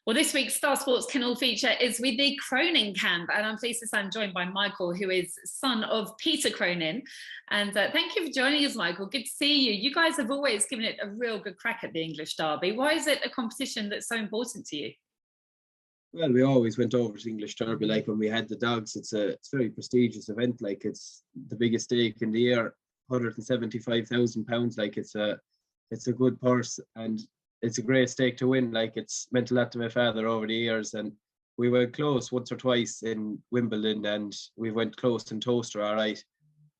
Well, this week's Star Sports Kennel feature is with the Cronin camp, and I'm pleased to say I'm joined by Michael, who is son of Peter Cronin. And thank you for joining us, Michael. Good to see you. You guys have always given it a real good crack at the English Derby. Why is it a competition that's so important to you? Well, we always went over to English Derby, like when we had the dogs. It's a very prestigious event. Like, it's the biggest stake in the year, £175,000. Like, it's a good purse, and it's a great stake to win. Like, it's meant a lot to my father over the years, and we went close once or twice in Wimbledon, and we went close in Towcester, all right.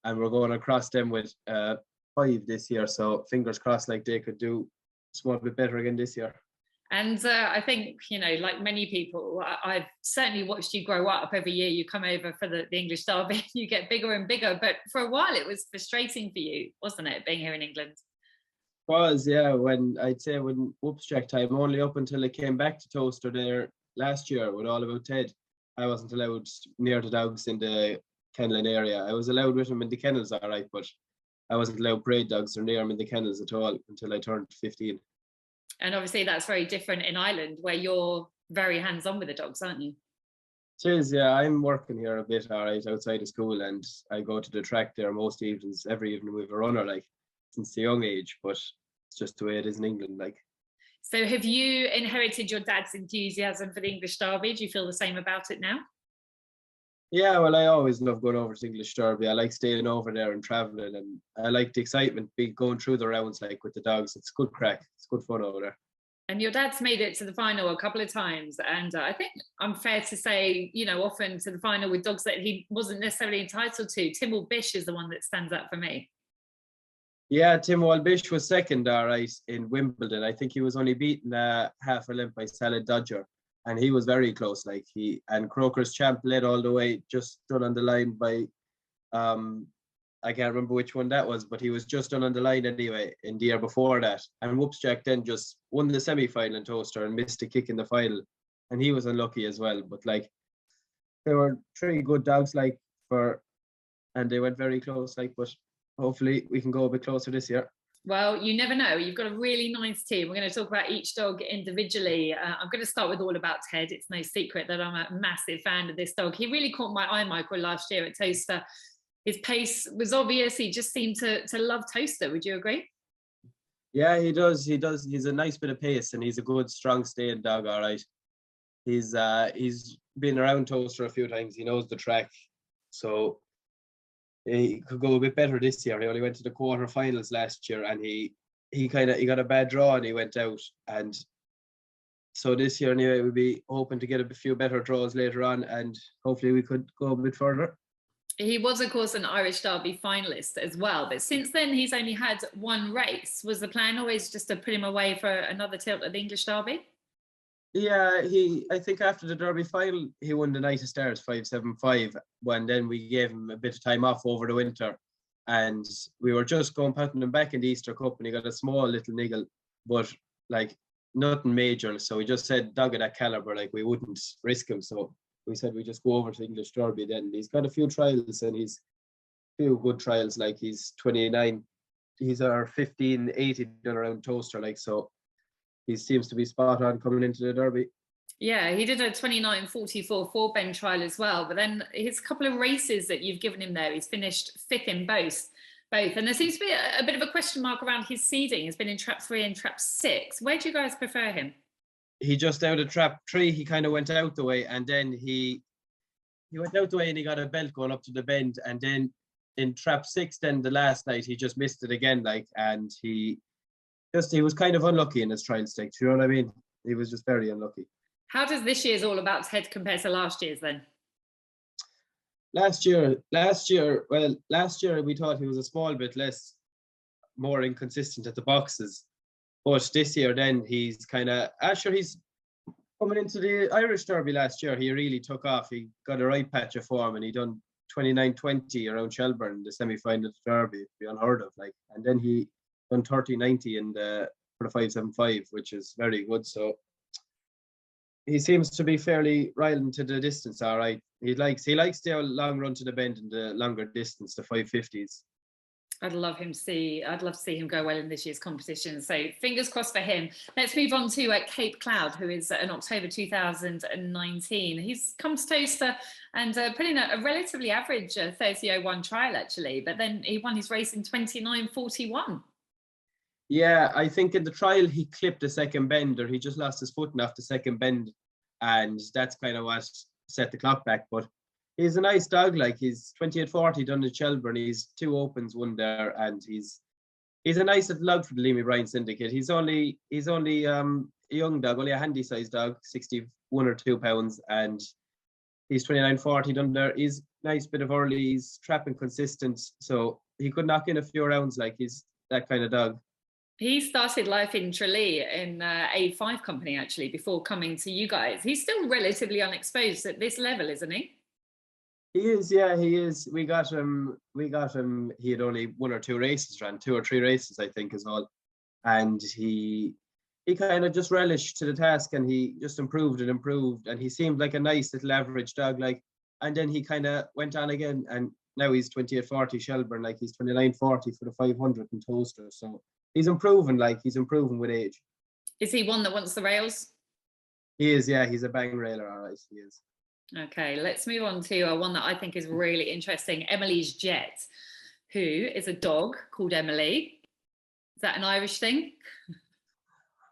And we're going across them with 5 this year, so fingers crossed, like, they could do a small bit better again this year. And I think, you know, like many people, I've certainly watched you grow up. Every year you come over for the English Derby, you get bigger and bigger. But for a while it was frustrating for you, wasn't it, being here in England? Was, yeah, when whoops check time, only up until I came back to Towcester there last year with All About Ted. I wasn't allowed near the dogs in the Kennel area. I was allowed with them in the kennels, all right, but I wasn't allowed parade dogs or near them in the kennels at all until I turned 15. And obviously that's very different in Ireland, where you're very hands-on with the dogs, aren't you? It is, yeah. I'm working here a bit, all right, outside of school, and I go to the track there most evenings. Every evening we have a runner, like, since a young age, but it's just the way it is in England, like. So have you inherited your dad's enthusiasm for the English Derby? Do you feel the same about it now? Yeah, well, I always love going over to English Derby. I like staying over there and travelling, and I like the excitement, going through the rounds, like, with the dogs. It's good crack. It's good fun over there. And your dad's made it to the final a couple of times, and I think I'm fair to say, you know, often to the final with dogs that he wasn't necessarily entitled to. Tynwald Bish is the one that stands out for me. Yeah, Tynwald Bish was second, all right, in Wimbledon. I think he was only beaten half a length by Salad Dodger, and he was very close. Like, and Croker's Champ led all the way, just done on the line by, I can't remember which one that was, but he was just done on the line anyway in the year before that. And Whoops Jack then just won the semi-final in Towcester and missed a kick in the final, and he was unlucky as well. But, like, there were 3 good dogs, like, and they went very close, like, but hopefully we can go a bit closer this year. Well, you never know. You've got a really nice team. We're going to talk about each dog individually. I'm going to start with All About Ted. It's no secret that I'm a massive fan of this dog. He really caught my eye, Michael, last year at Towcester. His pace was obvious. He just seemed to love Towcester. Would you agree? Yeah, he does. He's a nice bit of pace, and he's a good, strong, staying dog, all right. He's been around Towcester a few times. He knows the track, so he could go a bit better this year. He only went to the quarterfinals last year, and he got a bad draw and he went out. And so this year anyway, we'll be hoping to get a few better draws later on, and hopefully we could go a bit further. He was, of course, an Irish Derby finalist as well, but since then he's only had 1 race. Was the plan always just to put him away for another tilt at the English Derby? Yeah, I think after the Derby final, he won the Night of Stars 575, when then we gave him a bit of time off over the winter, and we were just putting him back in the Easter Cup, and he got a small little niggle, but, like, nothing major. So we just said, dog of that caliber, like, we wouldn't risk him. So we said we just go over to English Derby then. He's got a few trials, and he's a few good trials. Like, he's 29. He's our 1580 done around Towcester, like, so he seems to be spot on coming into the Derby. Yeah, he did a 29.44 4-bend trial as well, but then his couple of races that you've given him there, he's finished 5th in both. And there seems to be a bit of a question mark around his seeding. He's been in trap 3 and trap 6. Where do you guys prefer him? He just out of trap 3, he kind of went out the way, and then he went out the way and he got a belt going up to the bend, and then in trap 6 then the last night he just missed it again, like, and he was kind of unlucky in his trial stick. Do you know what I mean? He was just very unlucky. How does this year's All About Ted compare to last year's then? Last year we thought he was a small bit more inconsistent at the boxes. But this year then he's kind of, he's coming into the Irish Derby last year. He really took off. He got a right patch of form, and he done 29.20 around Shelbourne in the semi-final of the Derby. It'd be unheard of, like. And then he done 30.90 for the 575, which is very good. So he seems to be fairly riding to the distance, all right. He likes the long run to the bend and the longer distance, the 550s. I'd love to see him go well in this year's competition. So fingers crossed for him. Let's move on to Cape Cloud, who is in October 2019. He's come to Towcester and put in a relatively average 30.01 trial, actually, but then he won his race in 29.41. Yeah, I think in the trial he clipped a second bend, or he just lost his footing off the second bend, and that's kind of what set the clock back. But he's a nice dog. Like, he's 28.40 done in Shelbourne. He's 2 opens, 1 there, and he's a nice little dog for the Leamy Bryan Syndicate. He's only a young dog, only a handy sized dog, 61 or 2 pounds, and he's 29.40 done there. He's nice bit of early. He's trapping consistent, so he could knock in a few rounds. Like, he's that kind of dog. He started life in Tralee in A5 company, actually, before coming to you guys. He's still relatively unexposed at this level, isn't he? He is, yeah, he is. We got him. He had only 1 or 2 races, ran 2 or 3 races, I think, as well. And he kind of just relished to the task, and he just improved, and he seemed like a nice little average dog. Like, and then he kind of went on again, and now he's 28.40 Shelbourne, like he's 29.40 for the 500 in Towcester. So he's improving, with age. Is he one that wants the rails? He is, yeah. He's a bang railer, all right. He is. Okay, let's move on to one that I think is really interesting, Emily's Jet, who is a dog called Emily. Is that an Irish thing?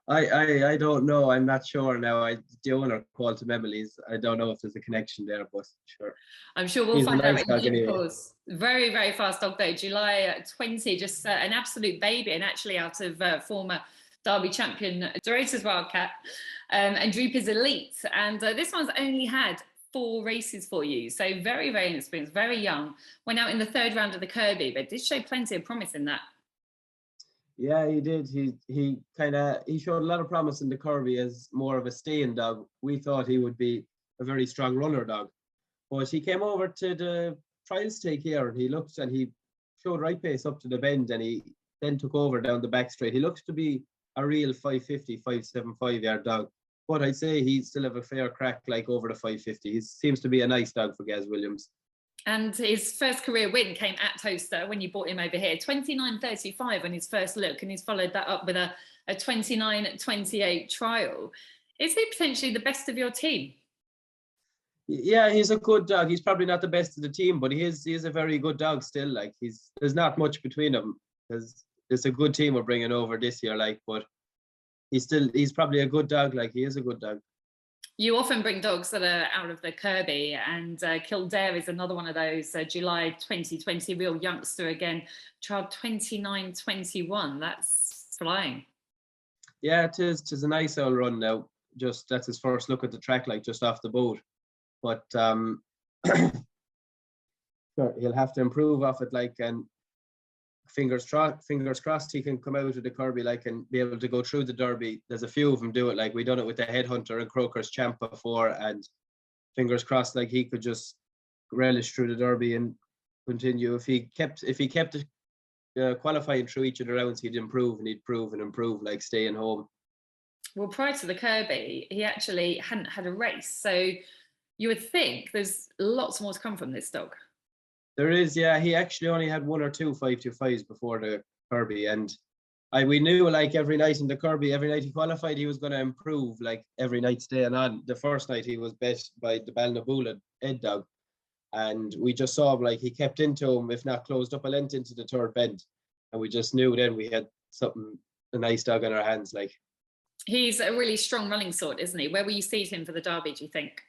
I don't know. I'm not sure now. The owner called him Emily's. I don't know if there's a connection there, but sure. I'm sure we'll find out in due course. Very, very fast dog though. July 20, just an absolute baby, and actually out of former Derby champion Dorator's Wildcat and Droopy's Elite. And this one's only had 4 races for you, so very, very inexperienced, very young. Went out in the 3rd round of the Kirby, but did show plenty of promise in that. Yeah, he did. He showed a lot of promise in the Kirby as more of a staying dog. We thought he would be a very strong runner dog, but he came over to the trial stake here, and he looked, and he showed right pace up to the bend, and he then took over down the back straight. He looks to be a real 550, 575 yard dog, but I'd say he still have a fair crack, like over the 550. He seems to be a nice dog for Gaz Williams. And his first career win came at Towcester when you brought him over here, 29.35 on his first look, and he's followed that up with a 29.28 trial. Is he potentially the best of your team? Yeah, he's a good dog. He's probably not the best of the team, but he is a very good dog still. Like, there's not much between them. There's a good team we're bringing over this year, like, but he's probably a good dog. Like, he is a good dog. You often bring dogs that are out of the Kirby, and KILDARE is another one of those. July 2020, real youngster again, trial 29.21. That's flying. Yeah, it is. It is a nice old run now. Just that's his first look at the track, like just off the boat. But sure, he'll have to improve off it, like, and fingers crossed he can come out of the Kirby, like, and be able to go through the Derby. There's a few of them do it, like we done it with the Headhunter and Croker's Champ before, and fingers crossed, like, he could just relish through the Derby and continue. If he kept qualifying through each of the rounds, he'd improve, like staying home. Well, prior to the Kirby, he actually hadn't had a race, so you would think there's lots more to come from this dog. There is, yeah. He actually only had 1 or 2 525s before the Kirby, and we knew, like, every night in the Kirby, every night he qualified, he was going to improve, like every night staying on. The first night he was bet by the Balnabula head dog, and we just saw him, like, he kept into him, if not closed up a length into the 3rd bend, and we just knew then we had a nice dog on our hands. Like, he's a really strong running sort, isn't he? Where will you see him for the Derby, do you think?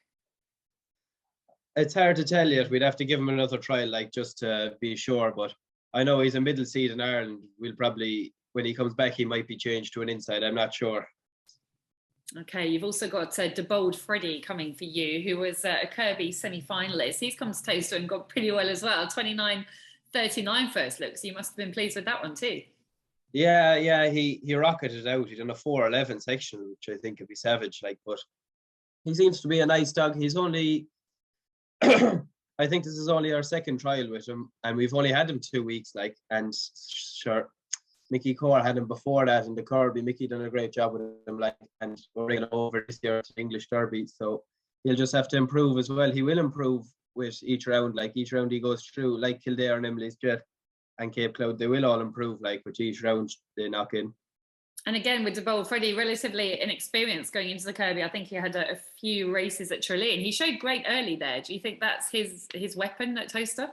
It's hard to tell yet. We'd have to give him another trial, like, just to be sure. But I know he's a middle seed in Ireland. We'll probably, when he comes back, he might be changed to an inside. I'm not sure. Okay, you've also got DeBold Freddie coming for you, who was a Kirby semi-finalist. He's come to Towcester and got pretty well as well. 29.39 first look. So you must have been pleased with that one too. Yeah, he rocketed out. He done a 4.11 section, which I think would be savage. Like, but he seems to be a nice dog. He's only I think this is only our 2nd trial with him, and we've only had him 2 weeks, like, and sure, Mickey Core had him before that in the Kirby. Mickey done a great job with him, like, and we're bringing him over this year to English Debry, so he'll just have to improve as well. He will improve with each round, like each round he goes through, like KILDARE and Emily's Jet. and Cape Cloud, they will all improve, like with each round they knock in. And again, with the bold, Freddie, relatively inexperienced going into the Kirby. I think he had a few races at Tralee, and he showed great early there. Do you think that's his weapon at Towcester?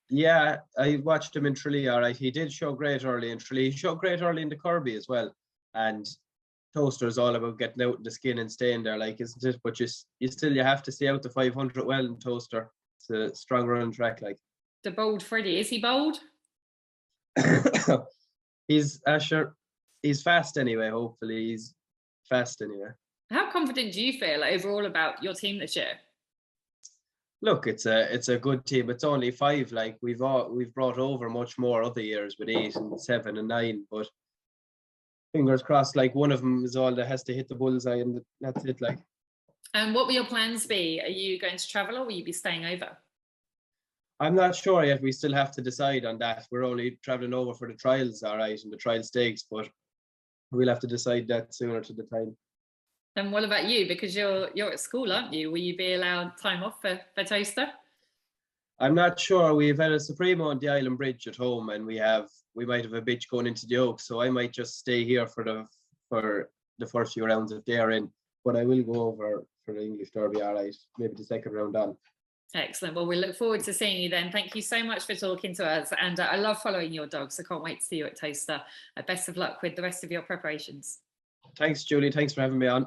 Yeah, I watched him in Tralee, all right. He did show great early in Tralee. He showed great early in the Kirby as well. And Towcester is all about getting out in the skin and staying there, like, isn't it? But you have to stay out the 500 well in Towcester. It's a strong run track, like. The bold Freddie, is he bold? He's sure. He's fast anyway. Hopefully, he's fast anyway. How confident do you feel overall about your team this year? Look, it's a good team. It's only 5. Like we've brought over much more other years with 8 and 7 and 9. But fingers crossed, like one of them is all that has to hit the bullseye, and that's it. Like. And what will your plans be? Are you going to travel, or will you be staying over? I'm not sure yet. We still have to decide on that. We're only traveling over for the trials, all right, and the trial stakes, but we'll have to decide that sooner to the time. And what about you? Because you're at school, aren't you? Will you be allowed time off for Towcester? I'm not sure. We've had a Supremo on the Island Bridge at home, and we might have a bitch going into the Oaks, so I might just stay here for the first few rounds if they're in. But I will go over for the English Derby, all right, maybe the second round on. Excellent. Well, we look forward to seeing you then. Thank you so much for talking to us. And I love following your dogs. I can't wait to see you at Towcester. Best of luck with the rest of your preparations. Thanks, Julie. Thanks for having me on.